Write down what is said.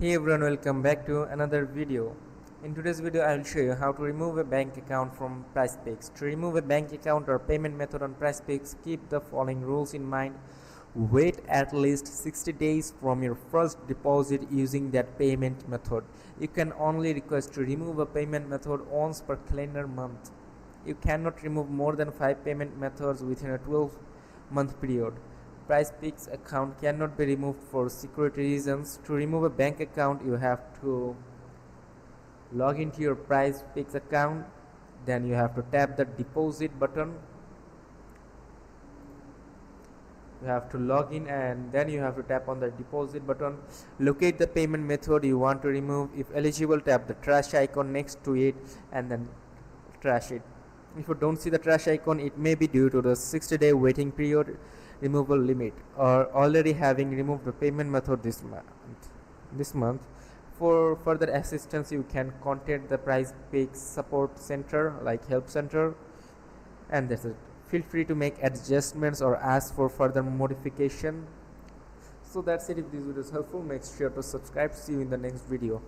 Hey everyone, welcome back to another video. In today's video I will show you how to remove a bank account from Prizepicks. To remove a bank account or payment method on Prizepicks, keep the following rules in mind. Wait at least 60 days from your first deposit using that payment method. You can only request to remove a payment method once per calendar month. You cannot remove more than 5 payment methods within a 12-month period. Prizepicks account cannot be removed for security reasons. To remove a bank account, you have to log into your Prizepicks account. Then you have to tap the deposit button. You have to log in and then you have to tap on the deposit button. Locate the payment method you want to remove. If eligible, tap the trash icon next to it and then trash it. If you don't see the trash icon, it may be due to the 60-day waiting period removal limit or already having removed the payment method this month. For further assistance, you can contact the Prizepicks support center like help center, and that's it. Feel free to make adjustments or ask for further modification. So that's it. If this video is helpful, make sure to subscribe. See you in the next video.